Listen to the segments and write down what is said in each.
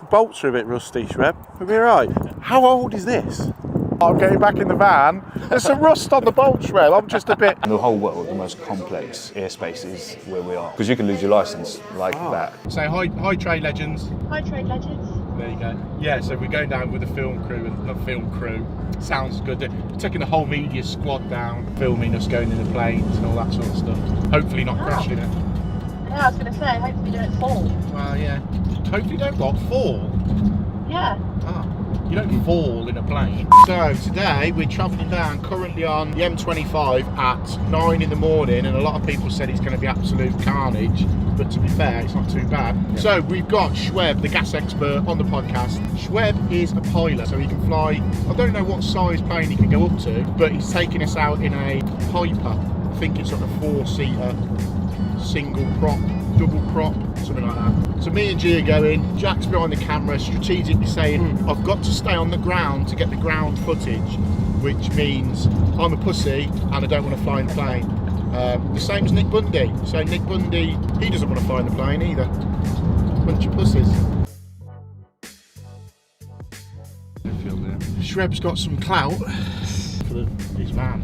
Bolts are a bit rusty, Shweb. We'll be right. How old is this? I'm getting back in the van. There's some rust on the bolt, Shweb. I'm just a bit... In the whole world, the most complex airspace is where we are. Because you can lose your licence like that. Say hi trade legends. Hi trade legends. There you go. Yeah, so we're going down with the film crew, and not film crew. Sounds good. They're taking the whole media squad down, filming us going in the planes and all that sort of stuff. Hopefully not crashing it. Yeah, I was going to say, hopefully don't fall. Well, yeah. Hopefully don't what? Fall? Yeah. You don't fall in a plane. So today we're travelling down, currently on the M25 at 9 in the morning, and a lot of people said it's going to be absolute carnage, but to be fair, it's not too bad. Yeah. So we've got Shweb, the gas expert, on the podcast. Shweb is a pilot, so he can fly, I don't know what size plane he can go up to, but he's taking us out in a Piper. I think it's like a 4-seater, single prop, double prop, something like that. So me and G are going, Jack's behind the camera, strategically saying, I've got to stay on the ground to get the ground footage, which means I'm a pussy and I don't want to fly in the plane. The same as Nick Bundy. So Nick Bundy, he doesn't want to fly in the plane either. Bunch of pussies. Shreb's got some clout for his van.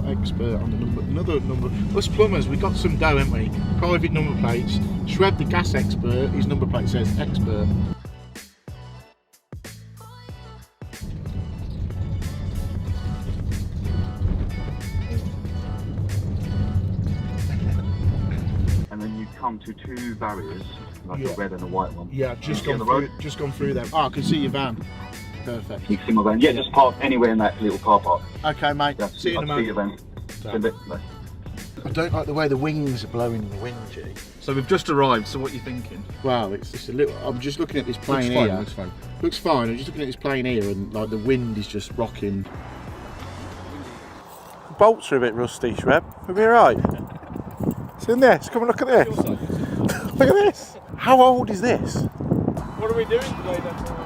Expert on the number, another number. Us plumbers, we got some dough, haven't we? Private number plates. Shweb, the gas expert, his number plate says expert. And then you come to two barriers, like a red and a white one. Yeah, just gone through them. Oh, I can see your van. Perfect. You can see my van. Yeah, just park anywhere in that little car park. Okay, mate. Yeah, see you in a moment. I don't like the way the wings are blowing in the wind, G. So we've just arrived, so what are you thinking? Well, it's just a little... I'm just looking at this plane here. Looks fine. Looks fine. I'm just looking at this plane here, and like the wind is just rocking. Bolts are a bit rusty, Shweb. We'll be right. See in this? Come and look at this. Look at this. How old is this? What are we doing today then?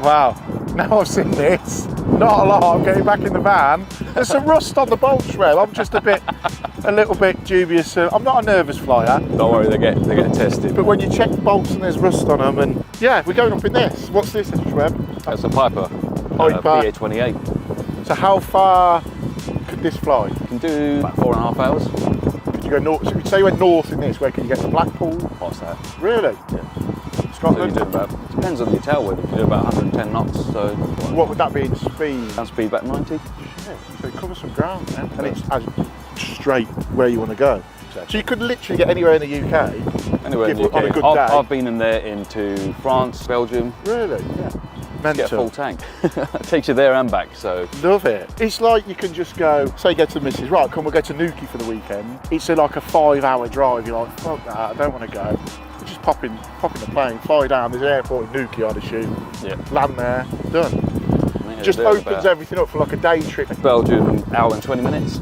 Wow, now I've seen this, not a lot, I'm getting back in the van. There's some rust on the bolt, Shweb. I'm just a little bit dubious. I'm not a nervous flyer. Don't worry, they get tested. But when you check bolts and there's rust on them, and yeah, we're going up in this. What's this, Shweb? That's a Piper. Piper. PA28. So how far could this fly? You can do about 4.5 hours. Could you go north? So say you went north in this, where can you get to Blackpool? What's that? Really? Yeah. Scotland? So you do about, depends on your tailwind, you do about 110 knots, so... What would that be in speed? Ground speed about 90. Shit, so it covers some ground then. And it's as straight where you want to go. Exactly. So you could literally get anywhere in the UK? Anywhere in the UK. On a good day? I've been in there into France, Belgium. Really? Yeah. Mental. Get a full tank. It takes you there and back, so... Love it. It's like you can just go, say you go to the missus, right, come we'll go to Newquay for the weekend. It's like a 5-hour drive, you're like, fuck that, I don't want to go. You just pop in the plane, fly down, there's an airport in Newquay, I'd assume. Yeah. Land there, done. Just opens everything up for like a day trip. Belgium, hour and 20 minutes.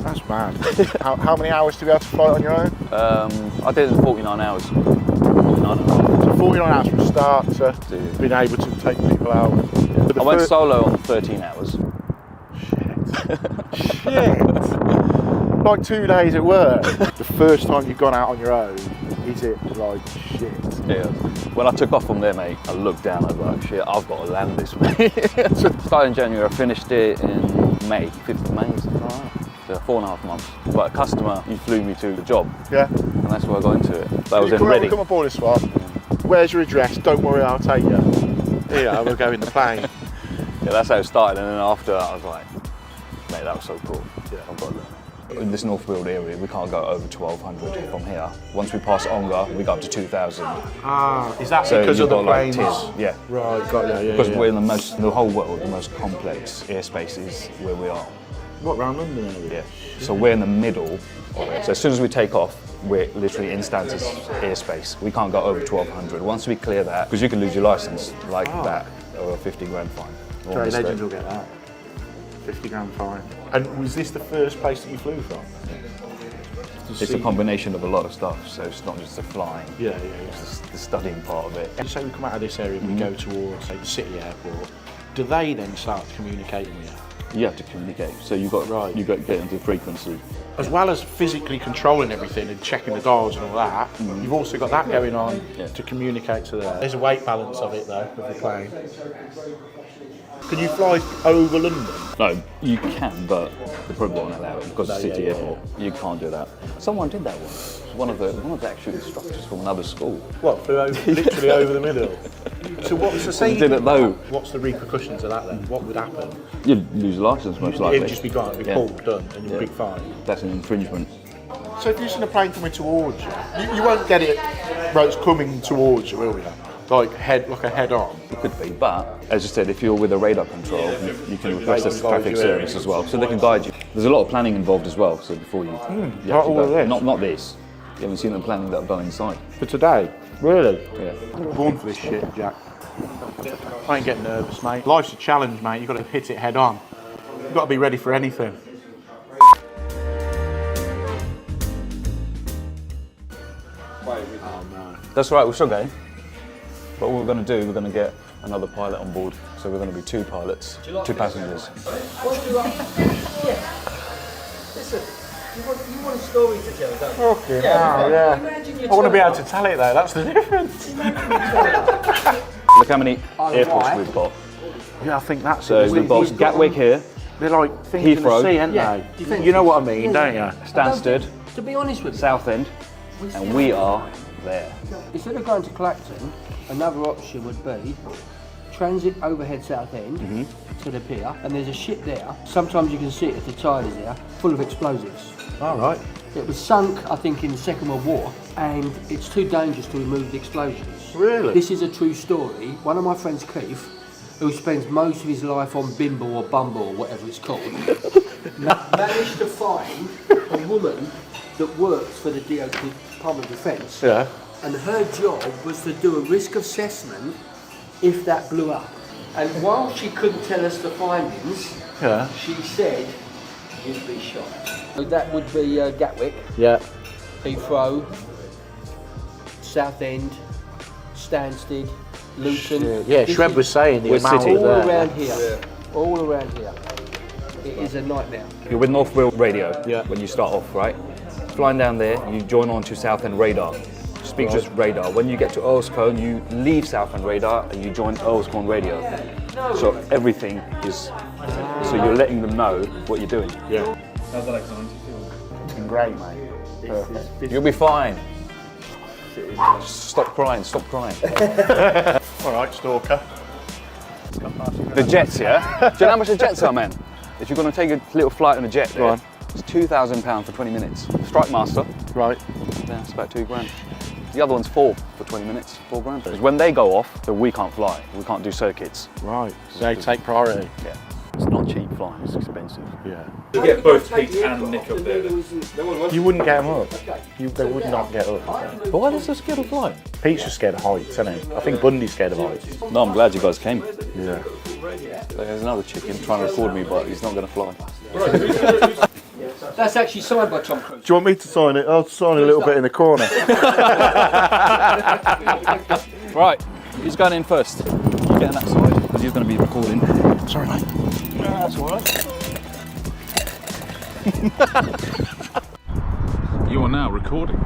That's mad. how many hours to be able to fly on your own? I did it in 49 hours. 49 hours. So 49 hours from start to being able to take people out. I went solo on 13 hours. Shit. Like 2 days at work. The first time you've gone out on your own, is it like shit? Yeah. When I took off from there, mate, I looked down, I was like, shit, I've got to land this, mate. So started in January, I finished it in May, 5th of May, something like that. So 4.5 months. But a customer, he flew me to the job. Yeah. And that's where I got into it. That was in Reading. Come aboard this one. Where's your address? Don't worry, I'll take you. Yeah, we'll go in the plane. Yeah, that's how it started. And then after, I was like, mate, that was so cool. Yeah, I've got to learn it. In this North Weald area, we can't go over 1,200 from here. Once we pass Ongar, we go up to 2,000. Ah, is that so because of the planes? Like yeah. Right, got you. Yeah, because we're in the whole world, the most complex airspace is where we are. What, around London area? Yeah. So we're in the middle of it. So as soon as we take off, we're literally in Stanton's airspace. We can't go over 1,200. Once we clear that, because you can lose your license like that, or a 50 grand fine. Trade legends will get that. 50 grand fine. And was this the first place that you flew from? Yeah. It's a combination of a lot of stuff, so it's not just the flying. Yeah. It's the studying part of it. Say we come out of this area and we go towards, say, the city airport. Do they then start communicating with you? You have to communicate. So you've got to get into frequency. As well as physically controlling everything and checking the dials and all that, you've also got that going on to communicate to there. There's a weight balance of it though, with the plane. Can you fly over London? No, you can, but they probably won't allow it because it's city airport. You can't do that. Someone did that once. One of the actual instructors from another school. What, flew over, literally over the middle? So what's the same? Did it though. What's the repercussions of that then? What would happen? You'd lose your license most likely. It'd just be gone, it'd be pulled, done, and you'd be fine. That's an infringement. So if you're seeing a plane coming towards you, you won't get it where it's coming towards you, will you? Like a head on. It could be, but as I said, if you're with a radar control, you can request a traffic service as well, so they can guide you. There's a lot of planning involved as well. So before you, not all of this. Not this. You haven't seen the planning that I've done inside. For today? Really? Yeah. I'm born for this shit, Jack. I ain't getting nervous, mate. Life's a challenge, mate. You've got to hit it head on. You've got to be ready for anything. Oh no. That's right, we're still going. But what we're going to do, we're going to get another pilot on board. So we're going to be 2 pilots, 2 passengers. Listen, you want a story to tell, don't you? Okay, yeah. I want to be able to tell it though, that's the difference. Look how many airports we've got. Yeah, I think that's So it. we've got Gatwick here, They're like things Heathrow. in the sea, aren't they? You know what I mean, don't you? Stansted, To be honest with you, Southend, and we are there. instead of going to Clacton, another option would be transit overhead Southend to the pier, and there's a ship there. Sometimes you can see it at the tide is there, full of explosives. All right. It was sunk, I think, in the Second World War, and it's too dangerous to remove the explosions. Really? This is a true story. One of my friends, Keith, who spends most of his life on Bimble or Bumble or whatever it's called, managed to find a woman that works for the DOD Department of Defence. Yeah. And her job was to do a risk assessment if that blew up. And while she couldn't tell us the findings, she said you'd be shot. So that would be Gatwick, Yeah. Heathrow, Southend, Stansted, Luton. Yeah, This Shred is was saying the We're amount city. all there. around here. All around here. It is a nightmare. You're with North Weald Radio Yeah. when you start off, right? Flying down there, you join on to Southend Radar. Speak just radar. When you get to Earlscombe, you leave Southend Radar and you join Earlscombe Radio. So everything is, so you're letting them know what you're doing. Yeah. How's that exciting? It's been great, mate. You'll be fine. Stop crying, stop crying. All right, Stalker. The jets, yeah? Do you know how much the jets are, man? If you're going to take a little flight on a jet, Go on. it's £2,000 for 20 minutes. Strike Master, Right. yeah, it's about £2,000. The other one's 4 for 20 minutes, £4,000. Because when they go off, then we can't fly. We can't do circuits. Right. So they take priority. Yeah. It's not cheap flying, it's expensive. Yeah. You get both Pete and Nick up there. You wouldn't get them up. They would not get up. But why are they so scared of flying? Pete's just scared of heights, isn't he? I think Bundy's scared of heights. No, I'm glad you guys came. Yeah. There's another chicken trying to record me, but he's not going to fly. That's actually signed by Tom Cruise. Do you want me to sign it? I'll sign a little bit in the corner. Right, who's going in first? You get on that side, because you're going to be recording. Sorry, mate. No, that's all right. You are now recording.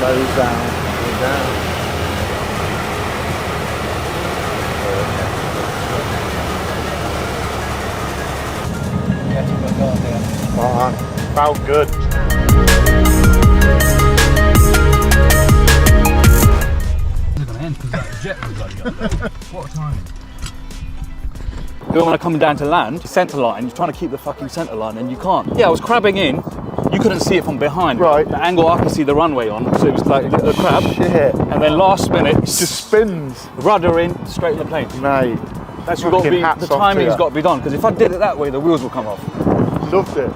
Nose down. man. Felt good. What a time. When I'm coming down to land, centre line, you're trying to keep the fucking centre line and you can't. Yeah, I was crabbing in, you couldn't see it from behind. Right. The angle I can see the runway on, so it was like a crab. Shit. And then last minute, It just spins. rudder in, straight in the plane. Mate. That's got to Fucking be, hats the off to timing's you. got to be done, because if I did it that way, the wheels will come off. Loved it.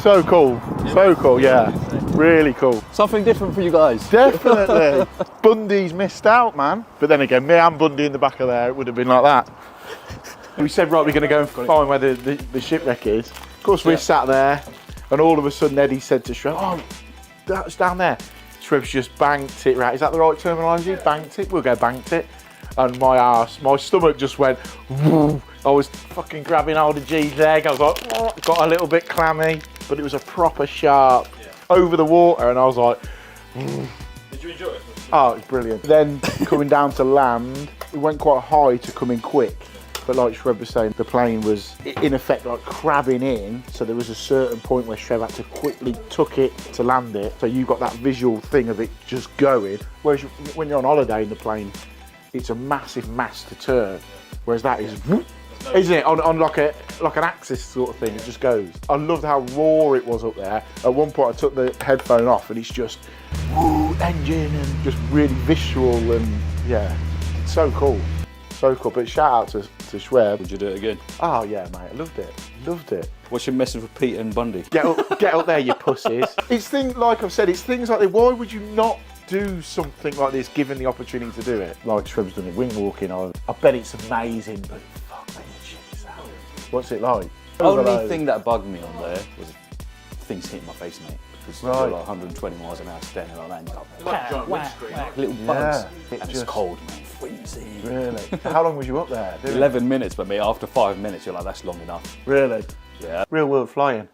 So cool. So cool, yeah. Really cool. Something different for you guys. Definitely. Bundy's missed out, man. But then again, me and Bundy in the back of there, it would have been like that. We said, right, we're going to go and find where the shipwreck is. Of course, we sat there, and all of a sudden Eddie said to Shrev, oh, that's down there. Shrev's just banked it, right? Is that the right terminology? Banked it? We'll go banked it. And my stomach just went, woo. I was fucking grabbing hold of G's leg. I was like, oh, got a little bit clammy, but it was a proper sharp over the water, and I was like, Did you enjoy it? oh, it was brilliant. Then coming down to land, we went quite high to come in quick. But like Shrev was saying, the plane was in effect like crabbing in. So there was a certain point where Shrev had to quickly tuck it to land it. So you got that visual thing of it just going. Whereas when you're on holiday in the plane, it's a massive mass to turn. Whereas that is, isn't it? On like an axis sort of thing, it just goes. I loved how raw it was up there. At one point I took the headphone off and it's just, woo, engine, and just really visual, and yeah, it's so cool. So cool. But shout out to Shrev. Would you do it again? Oh yeah, mate, I loved it. Loved it. What's your message with Pete and Bundy? Get up there, you pussies. It's things, like I've said, it's things like that. Why would you not do something like this given the opportunity to do it? Like Shrev's done it, wing walking. I bet it's amazing, but fuck me, shit is that. What's it like? Only thing that bugged me on there was things hitting my face, mate. Because you're like 120 miles an hour standing like that, and you go, whack, little bugs. And it's cold, man. Freezing. Really? How long was you up there? 11 minutes, but mate, after 5 minutes, you're like, that's long enough. Really? Yeah. Real world flying.